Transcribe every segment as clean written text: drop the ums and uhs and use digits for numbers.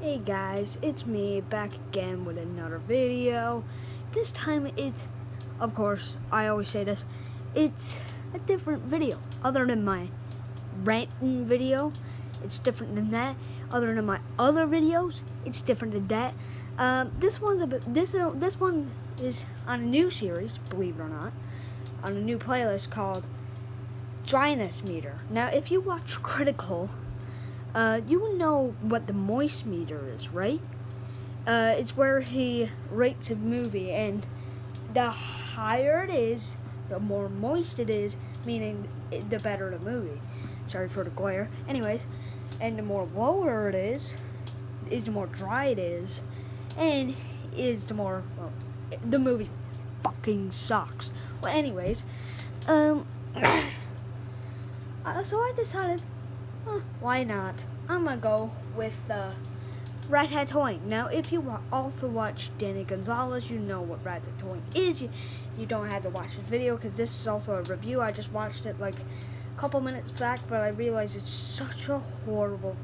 Hey guys, it's me back again with another video. This time it's, of course, I always say this, it's a different video. Other than my ranting video, it's different than that. Other than my other videos, it's different than that. This one is on a new series, believe it or not, on a new playlist called Dryness Meter. Now, if you watch Critical, you will know what the moist meter is, right? It's where he rates a movie, and the higher it is, the more moist it is, meaning the better the movie. Sorry for the glare. Anyways, and the more lower it is the more dry it is, and is the more, well, the movie fucking sucks. Well, anyways, so I decided, why not? I'm gonna go with Ratatoing. Now, if you also watch Danny Gonzalez, you know what Ratatoing is. You don't have to watch the video because this is also a review. I just watched it like a couple minutes back, but I realized it's such a horrible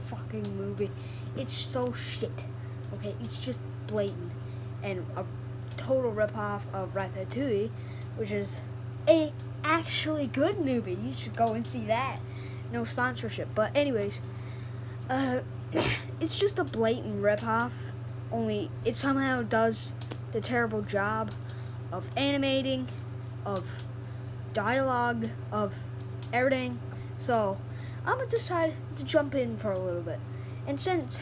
fucking movie. It's so shit. Okay, it's just blatant and a total ripoff of Ratatouille, which is a actually good movie. You should go and see that. No sponsorship, but anyways, it's just a blatant ripoff. Only it somehow does the terrible job of animating, of dialogue, of everything. So I'm gonna decide to jump in for a little bit. And since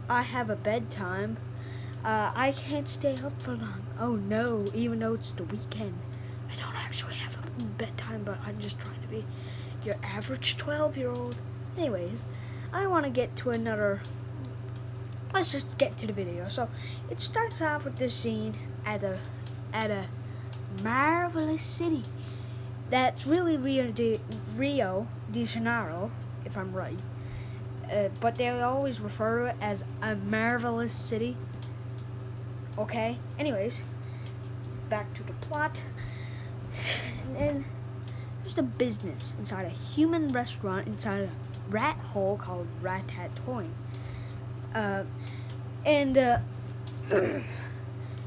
I have a bedtime, I can't stay up for long. Oh no, even though it's the weekend, I don't actually have a bedtime, but I'm just trying to be your average 12-year-old. Anyways, I want to get to let's just get to the video. So it starts off with this scene at a marvelous city that's really Rio de Janeiro, if I'm right, but they always refer to it as a marvelous city. Okay, anyways, back to the plot. And there's a business inside a human restaurant inside a rat hole called Ratatoing.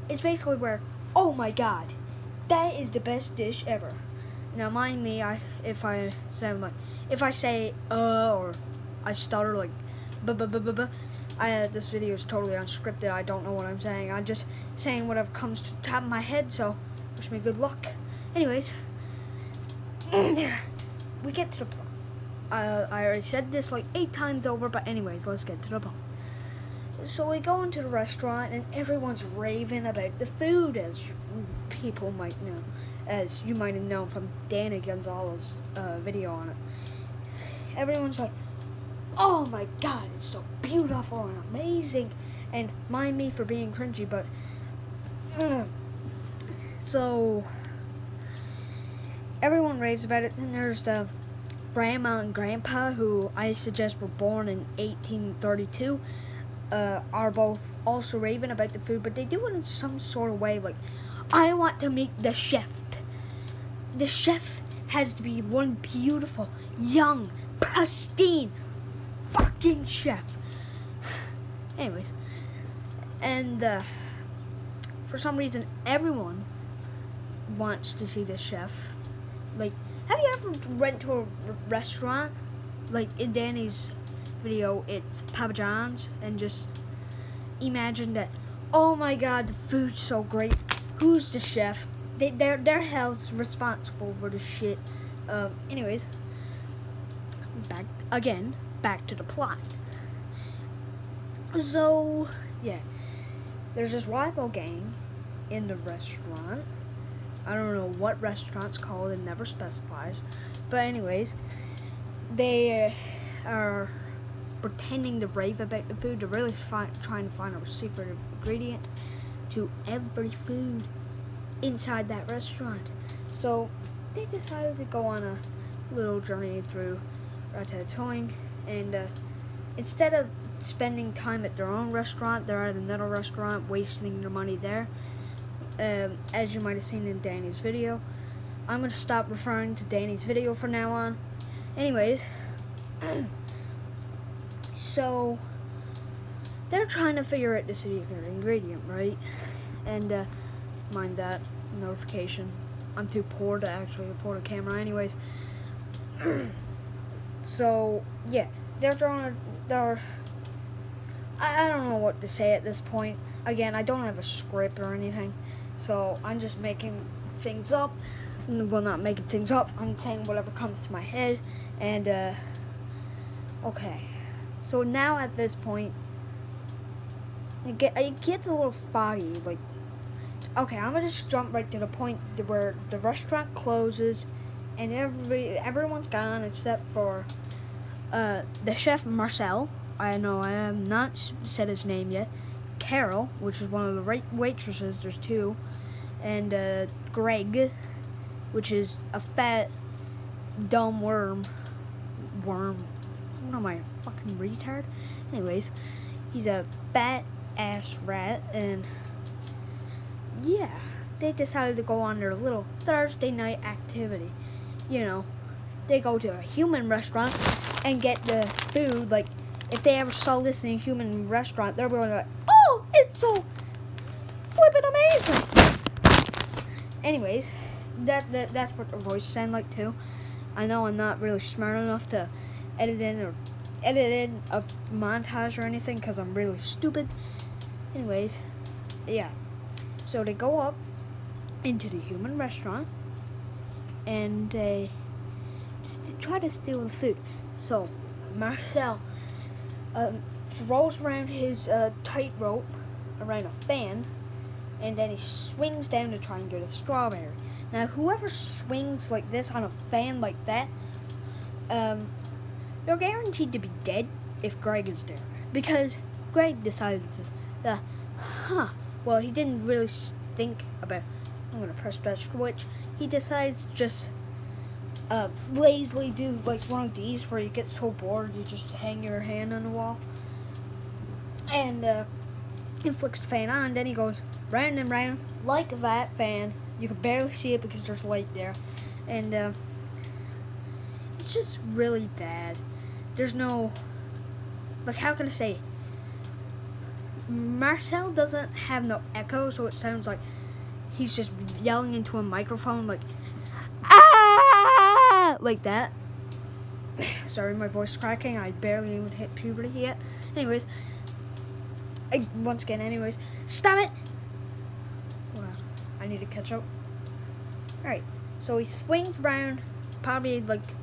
It's basically where, oh my god, that is the best dish ever. Now mind me, if I say or I stutter like this video is totally unscripted. I don't know what I'm saying. I'm just saying whatever comes to the top of my head, so wish me good luck. Anyways, we get to the plot. I already said this like 8 times over, but anyways, let's get to the plot. So we go into the restaurant, and everyone's raving about the food, as people might know, as you might have known from Danny Gonzalez's video on it. Everyone's like, oh my god, it's so beautiful and amazing, and mind me for being cringy, but so everyone raves about it. Then there's the grandma and grandpa, who I suggest were born in 1832, are both also raving about the food, but they do it in some sort of way, like, I want to meet the chef. The chef has to be one beautiful, young, pristine fucking chef. Anyways, and for some reason everyone wants to see the chef. Like, have you ever went to a restaurant, like in Danny's video, it's Papa John's, and just imagine that, oh my god, the food's so great, who's the chef? Their health's responsible for the shit. Anyways, back to the plot. So yeah, there's this rival gang in the restaurant. I don't know what restaurant's called, it never specifies. But anyways, they are pretending to rave about the food. They're really trying to find a secret ingredient to every food inside that restaurant. So they decided to go on a little journey through Ratatoing, and instead of spending time at their own restaurant, they're at another restaurant wasting their money there. As you might have seen in Danny's video. I'm going to stop referring to Danny's video from now on. Anyways, so they're trying to figure out the secret ingredient, right? And mind that notification. I'm too poor to actually afford a camera, anyways. So yeah, they're. I don't know what to say at this point. Again, I don't have a script or anything, so I'm just making things up. Well, not making things up. I'm saying whatever comes to my head, and okay. So now at this point, it gets a little foggy. Like, okay, I'm gonna just jump right to the point where the restaurant closes, and everyone's gone except for the chef Marcel. I know I have not said his name yet. Carol, which is one of the waitresses. There's two, and Greg, which is a fat, dumb worm. What am I, a fucking retard? Anyways, he's a fat ass rat, and yeah, they decided to go on their little Thursday night activity. You know, they go to a human restaurant and get the food. Like, if they ever saw this in a human restaurant, they're going like, oh, it's so flippin' amazing. Anyways, that's what their voices sound like too. I know I'm not really smart enough to edit in a montage or anything because I'm really stupid. Anyways, yeah. So they go up into the human restaurant and they try to steal the food. So Marcel throws around his tightrope around a fan, and then he swings down to try and get a strawberry. Now, whoever swings like this on a fan like that, they're guaranteed to be dead if Greg is there. Because Greg decides, well, he didn't really think about, I'm going to press that switch. He decides to just lazily do like one of these where you get so bored you just hang your hand on the wall. And he flicks the fan on, then he goes round and round like that fan. You can barely see it because there's light there. And it's just really bad. There's no, like, how can I say? Marcel doesn't have no echo, so it sounds like he's just yelling into a microphone like, ah, like that. Sorry, my voice is cracking. I barely even hit puberty yet. Anyways, once again, stop it. Hold on, I need to catch up. Alright, so he swings around, probably like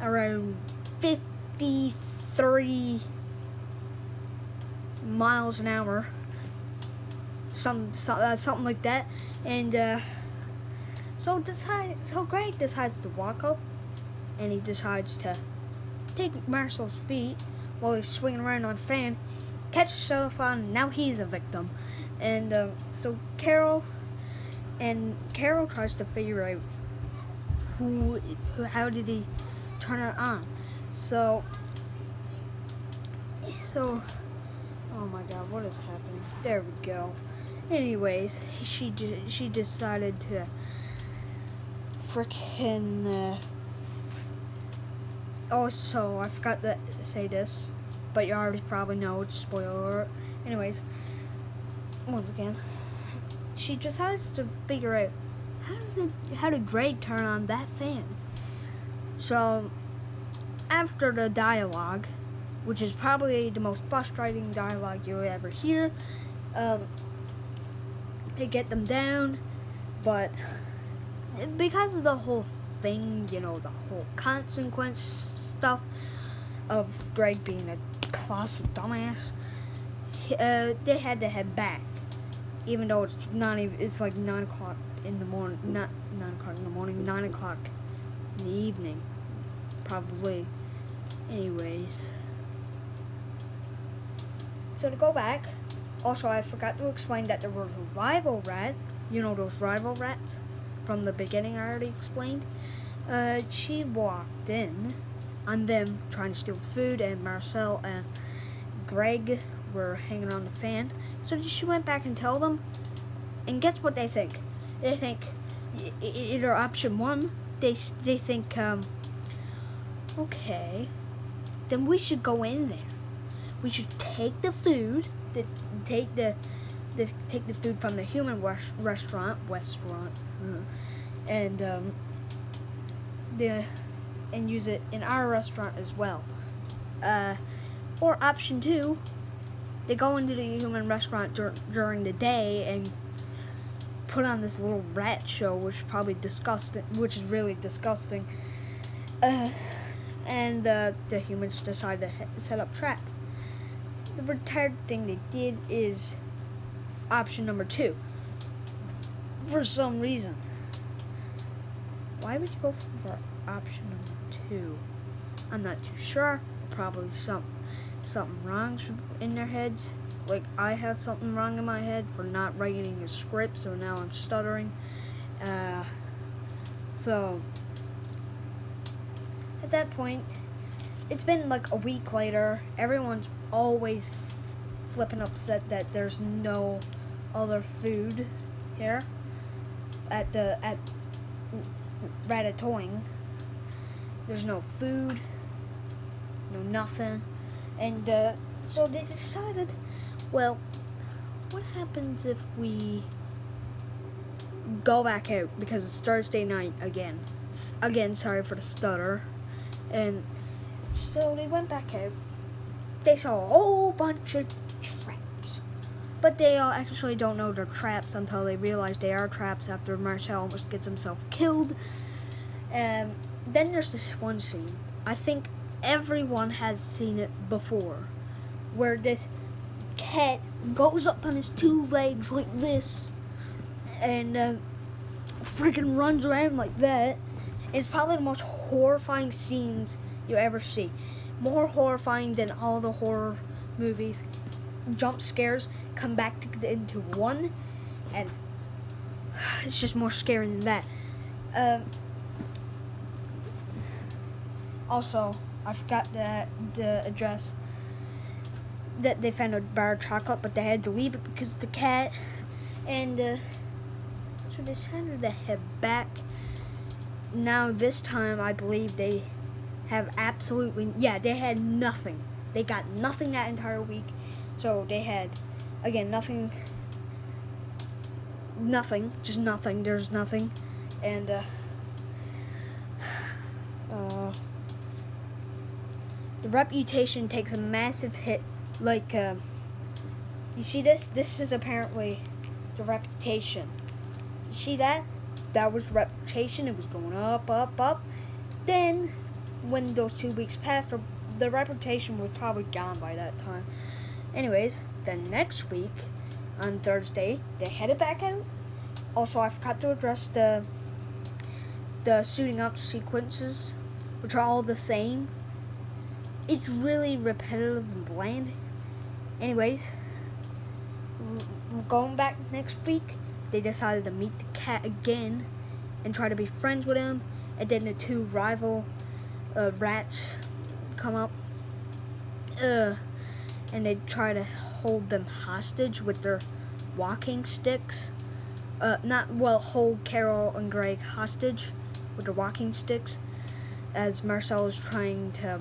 around 53 miles an hour, something like that, and so Greg decides to walk up, and he decides to take Marcel's feet while he's swinging around on a fan, catch himself on, and now he's a victim. And so Carol tries to figure out how did he turn it on. So oh my god, what is happening? There we go. Anyways, she decided to frickin' so I forgot to say this, but you already probably know, it's spoiler alert. Anyways, once again, she decides to figure out how did Greg turn on that fan. So after the dialogue, which is probably the most frustrating dialogue you'll ever hear, they get them down, but because of the whole thing, you know, the whole consequence stuff of Greg being a colossal dumbass, they had to head back, even though it's like 9 o'clock in the morning, not 9 o'clock in the morning, 9 o'clock in the evening, probably. Anyways, so to go back, also I forgot to explain that there was a rival rat, you know those rival rats from the beginning I already explained. She walked in on them trying to steal the food, and Marcel and Greg were hanging on the fan. So she went back and told them, and guess what they think? They think either option one, they think, okay, then we should go in there. we should take the food, take the food from the human restaurant, and and use it in our restaurant as well. Or option 2, they go into the human restaurant during the day and put on this little rat show, which is really disgusting. And the humans decide to set up traps. The retired thing they did is option number 2. For some reason. Why would you go for option number 2? I'm not too sure. Probably something wrong in their heads. Like I have something wrong in my head for not writing a script, so now I'm stuttering. So at that point, it's been like a week later. Everyone's always flipping upset that there's no other food here at Ratatoing. There's no food, no nothing, and so they decided, well, what happens if we go back out, because it's Thursday night again. Sorry for the stutter. And so they went back out. They saw a whole bunch of traps, but they actually don't know they're traps until they realize they are traps after Marcel almost gets himself killed. And then there's this one scene, I think everyone has seen it before, where this cat goes up on his 2 legs like this and freaking runs around like that. It's probably the most horrifying scenes you ever see. More horrifying than all the horror movies. Jump scares come back into one, and it's just more scary than that. Also, I forgot the address that they found a bar of chocolate, but they had to leave it because of the cat. And so they decided to head back. Now this time, I believe they have they had nothing. They got nothing that entire week. So they had, again, nothing, just nothing. There's nothing. And the reputation takes a massive hit. Like, you see this? This is apparently the reputation. You see that? That was reputation. It was going up, up, up. Then, when those 2 weeks passed, the reputation was probably gone by that time. Anyways, the next week, on Thursday, they headed back out. Also, I forgot to address the suiting up sequences, which are all the same. It's really repetitive and bland. Anyways, going back next week, they decided to meet the cat again and try to be friends with him. And then the 2 rival rats come up. And they try to hold them hostage with their walking sticks. Hold Carol and Greg hostage with their walking sticks, as Marcel is trying to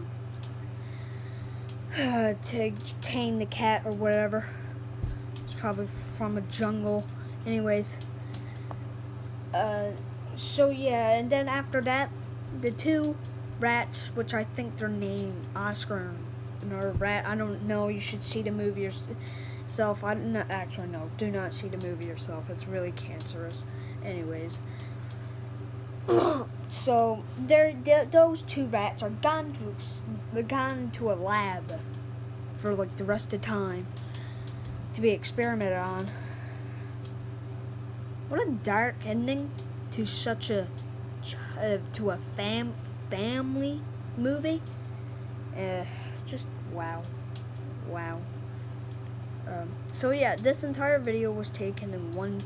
tame the cat or whatever. It's probably from a jungle. Anyways, so yeah, and then after that, the 2 rats, which I think they're named Oscar and Rat. I don't know. You should see the movie yourself. Do not see the movie yourself. It's really cancerous. Anyways, so those 2 rats are gone to a lab for like the rest of the time to be experimented on. What a dark ending to such a family movie. Just wow. So yeah, this entire video was taken in one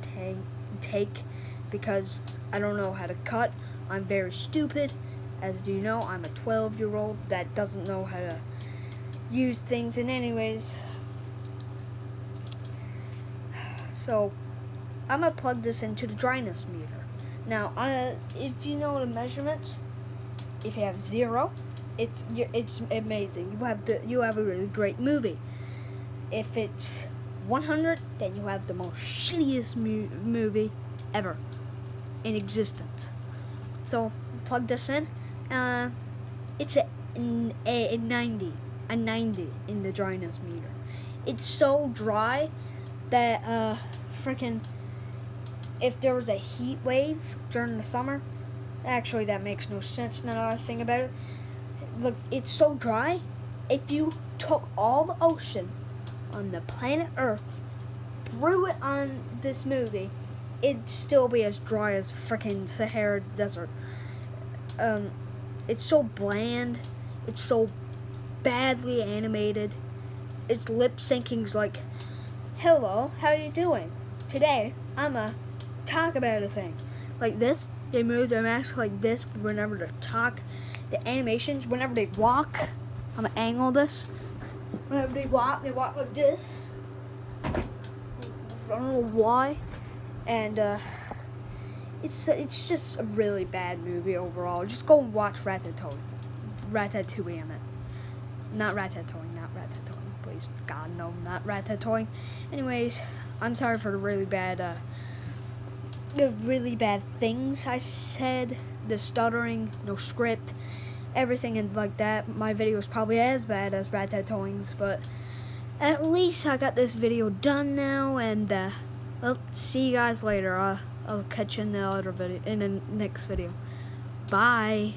take because I don't know how to cut. I'm very stupid. As you know, I'm a 12-year-old that doesn't know how to use things. And anyways, so I'm gonna plug this into the dryness meter. Now, if you know the measurements, if you have 0, it's amazing. You have a really great movie. If it's 100, then you have the most shittiest movie ever in existence. So plug this in. It's a 90 in the dryness meter. It's so dry that freaking if there was a heat wave during the summer, actually that makes no sense now that I think about it. Look, it's so dry. If you took all the ocean on the planet Earth, threw it on this movie, it'd still be as dry as freaking Sahara Desert. It's so bland. It's so badly animated. Its lip syncing's like, "Hello, how you doing? Today, I'ma talk about a thing." Like this, they move their mask like this whenever they talk. The animations, whenever they walk, I'm gonna angle this. Whenever they walk like this. I don't know why. And it's just a really bad movie overall. Just go and watch Ratatoing. Ratatoing, I meant. Not Ratatoing. Please, God, no, not Ratatoing. Anyways, I'm sorry for the really bad things I said. The stuttering, no script, everything and like that. My video is probably as bad as Ratatoing's, but at least I got this video done now, and I'll see you guys later. I'll catch you in the next video. Bye.